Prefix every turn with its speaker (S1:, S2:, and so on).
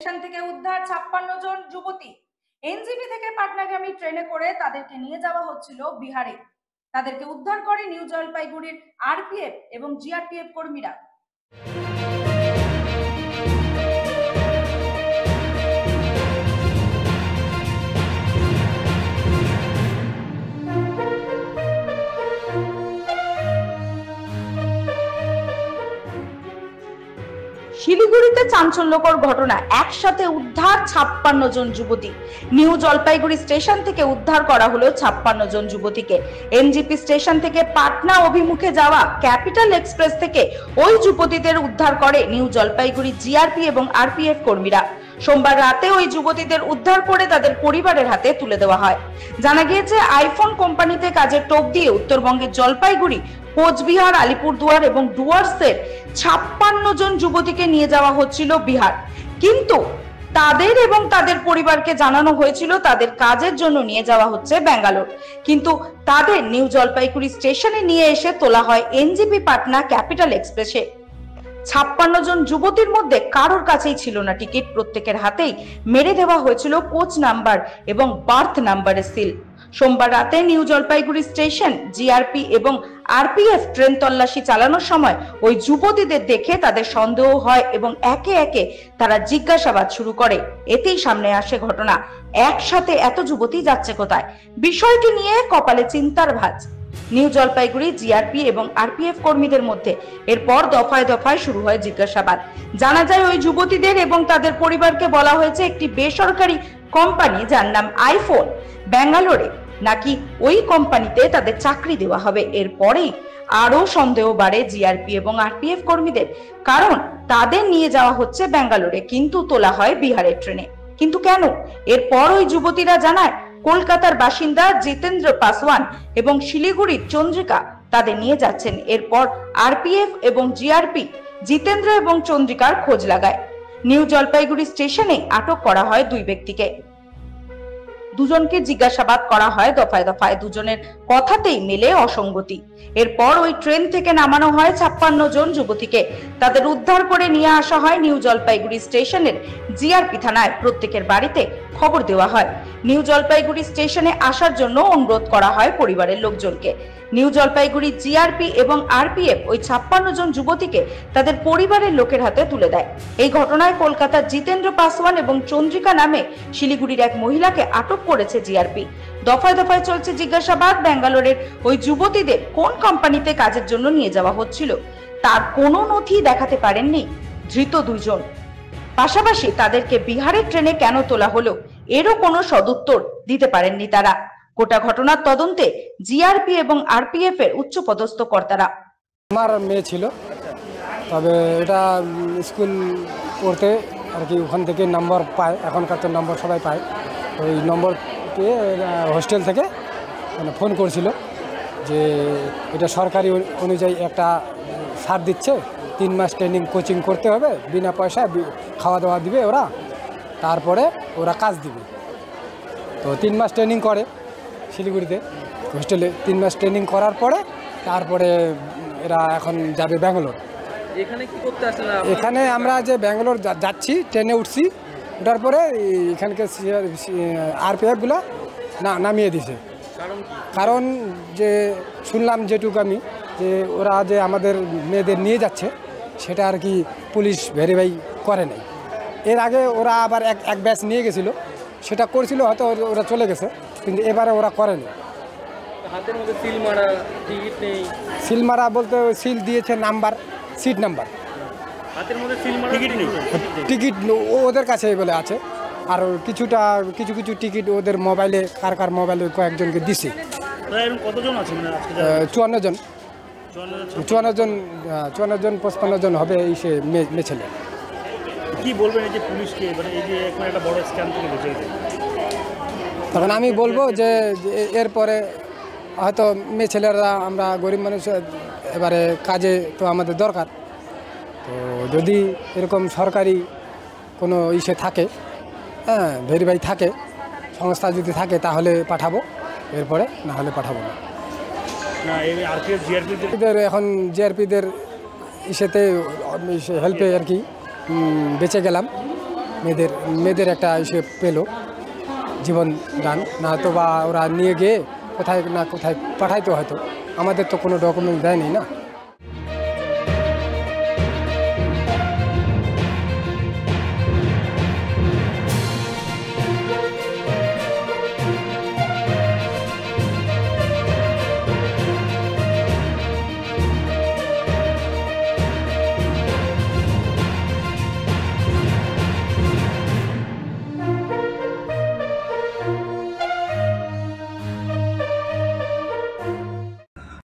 S1: Station থেকে উদ্ধার 56 জন যুবতী। এনজিপি থেকে পাটনাগামী ট্রেনে করে তাদেরকে নিয়ে যাওয়া হচ্ছিল বিহারে। তাদেরকে উদ্ধার করে নিউ জলপাইগুড়ির আরপিএফ এবং জিআরপিএফ কর্মীরা। শিলিগুড়িতে চাঞ্চল্যকর ঘটনা, একসাথে উদ্ধার 56 জন যুবতী। নিউ জলপাইগুড়ি স্টেশন থেকে উদ্ধার করা হলো 56 জন যুবতীকে। এনজিপি স্টেশন থেকে পাটনা অভিমুখে যাওয়া ক্যাপিটাল এক্সপ্রেস থেকে ওই যুবতীদের উদ্ধার করে নিউ জলপাইগুড়ি জিআরপি এবং আরপিএফ কর্মীরা। সোমবার রাতে ওই যুবতীদের উদ্ধার করে তাদের পরিবারের হাতে তুলে দেওয়া হয়। জানা গিয়েছে, আইফোন কোম্পানিতে কাজের টোপ দিয়ে উত্তরবঙ্গের জলপাইগুড়ি, কোচবিহার, আলিপুরদুয়ার এবং ডুয়ার্সের 56 জন যুবতীকে নিয়ে যাওয়া হচ্ছিল বিহার। কিন্তু তাদের এবং তাদের পরিবারকে জানানো হয়েছিল তাদের কাজের জন্য নিয়ে যাওয়া হচ্ছে ব্যাঙ্গালোর। কিন্তু তাদের নিউ জলপাইগুড়ি স্টেশনে নিয়ে এসে তোলা হয় এনজিপি পাটনা ক্যাপিটাল এক্সপ্রেসে। 56 জন যুবতীর মধ্যে কারোর কাছেই ছিল না টিকিট। প্রত্যেকের হাতেই মেরে দেওয়া হয়েছিল কোচ নাম্বার এবং বার্থ নাম্বারের সিল। সোমবার রাতে নিউ জলপাইগুড়ি স্টেশন জিআরপি এবং আরপিএফ ট্রেন তল্লাশি চালানোর সময় ওই যুবতীদের দেখে তাদের সন্দেহ হয় এবং একে একে তারা জিজ্ঞাসাবাদ শুরু করে। এতেই সামনে আসে ঘটনা, একসাথে এত যুবতী যাচ্ছে কোথায়। বিষয়টি নিয়ে কপালে চিন্তার ভাঁজ নিউ জলপাইগুড়ি জিআরপি এবং আরপিএফ কর্মীদের মধ্যে। এরপর দফায় দফায় শুরু হয় জিজ্ঞাসাবাদ। জানা যায়, ওই যুবতীদের এবং তাদের পরিবারকে বলা হয়েছে একটি বেসরকারি কোম্পানি যার নাম আইফোন, ব্যাঙ্গালোরে নাকি ওই কোম্পানিতে তাদের চাকরি দেওয়া হবে। এরপরেই আরো সন্দেহ বাড়ে জিআরপি এবং আরপিএফ কর্মীদের, কারণ তাদের নিয়ে যাওয়া হচ্ছে ব্যাঙ্গালোরে, কিন্তু তোলা হয় বিহারের ট্রেনে। কিন্তু কেন? এরপর ওই যুবতীরা জানায়, কলকাতার বাসিন্দা জিতেন্দ্র পাসওয়ান এবং শিলিগুড়ির চন্দ্রিকা তাদের নিয়ে যাচ্ছেন। এরপর আরপিএফ এবং জিআরপি জিতেন্দ্র এবং চন্দ্রিকার খোঁজ লাগায়। নিউ জলপাইগুড়ি স্টেশনে আটক করা হয় দুই ব্যক্তিকে। দুজনকে জিজ্ঞাসাবাদ করা হয় দফায় দফায়। দুজনের কথাতেই মেলে অসঙ্গতি। এরপর ওই ট্রেন থেকে নামানো হয় 56 জন যুবতীকে। তাদের উদ্ধার করে নিয়ে আসা হয় নিউ জলপাইগুড়ি স্টেশনের জিআরপি থানায়। প্রত্যেকের বাড়িতে খবর দেওয়া হয়। নিউ জলপাইগুড়ি স্টেশনে আসার জন্য অনুরোধ করা হয় পরিবারের লোকজনকে। নিউ জলপাইগুড়ি জিআরপি এবং আরপিএফ ওই 56 জন যুবতীকে তাদের পরিবারের লোকের হাতে তুলে দেয়। এই ঘটনায় কলকাতার জিতেন্দ্র পাসওয়ান এবং চন্দ্রিকা নামে শিলিগুড়ির এক মহিলাকে আটক করেছে জিআরপি। দফায় দফায় চলছে জিজ্ঞাসাবাদ। ব্যাঙ্গালোরের ওই যুবতীদের কোন কোম্পানিতে কাজের জন্য নিয়ে যাওয়া হচ্ছিল তার কোনো নথি দেখাতে পারেননি ধৃত দুইজন। পাশাপাশি তাদেরকে বিহারের ট্রেনে কেন তোলা হলো এরও কোনো সদুত্তর দিতে পারেননি তারা। গোটা ঘটনার তদন্তে জিআরপি এবং আরপিএফ এর উচ্চপদস্থ কর্তারা।
S2: আমার মেয়ে ছিল, তবে এটা স্কুল পড়তে আর কি ওখান থেকে নম্বর পায়। এখনকার তো নম্বর সবাই পায়। ওই নম্বর পেয়ে হোস্টেল থেকে মানে ফোন করছিল যে এটা সরকারি অনুযায়ী একটা ছাড় দিচ্ছে, 3 মাস ট্রেনিং কোচিং করতে হবে, বিনা পয়সায় খাওয়া দাওয়া দিবে ওরা, তারপরে ওরা কাজ দিবে। তো 3 মাস ট্রেনিং করে শিলিগুড়িতে হোস্টেলে। 3 মাস ট্রেনিং করার পরে তারপরে এরা এখন যাবে ব্যাঙ্গালোর।
S3: এখানে কি করতে আসলে?
S2: এখানে আমরা যে ব্যাঙ্গালোর যাচ্ছি, ট্রেনে উঠছি, ওঠার পরে এখানকার আরপিএফগুলো নামিয়ে দিছে। কারণ যে শুনলাম যেটুকু আমি, যে ওরা যে আমাদের মেয়েদের নিয়ে যাচ্ছে সেটা আর কি পুলিশ ভেরিফাই করে নাই। এর আগে ওরা আবার এক ব্যাচ নিয়ে গেছিলো, সেটা করছিল, হয়তো ওরা চলে গেছে, কিন্তু এবারে ওরা করেনি।
S3: হাতের মধ্যে সিল মারা, টিকিট নেই।
S2: সিল মারা বলতে সিল দিয়েছে নাম্বার, সিট নাম্বার।
S3: হাতের মধ্যে সিল মারা, টিকিট নেই।
S2: টিকিট ওদের কাছে বলে আছে। আর কিছু টিকিট ওদের মোবাইলে, কার মোবাইলে কয়েকজনকে দিছে।
S3: কতজন আছে?
S2: 54 জন, 54 জন 55 জন হবে এই সে মেয়ে ছেলে।
S3: কি বলবেন এই যে পুলিশকে, মানে এই যে এখন একটা বড় স্ক্যাম থেকে বেঁচে গেছে?
S2: তখন আমি বলবো যে এরপরে হয়তো মেয়ে ছেলেরা, আমরা গরিব মানুষ, এবারে কাজে তো আমাদের দরকার। তো যদি এরকম সরকারি কোনো ইসে থাকে, হ্যাঁ ভেরিফাই থাকে, সংস্থা যদি থাকে তাহলে পাঠাবো, এরপরে না হলে পাঠাবো না। এখন জিআরপিদের ইসেতে হেল্পে আর কি বেঁচে গেলাম। মেয়েদের একটা এসে পেলো জীবন দান, না তো বা ওরা নিয়ে গিয়ে কোথায় না কোথায় পাঠাইতো হয়তো, আমাদের তো কোনো ডকুমেন্ট দেয়নি না।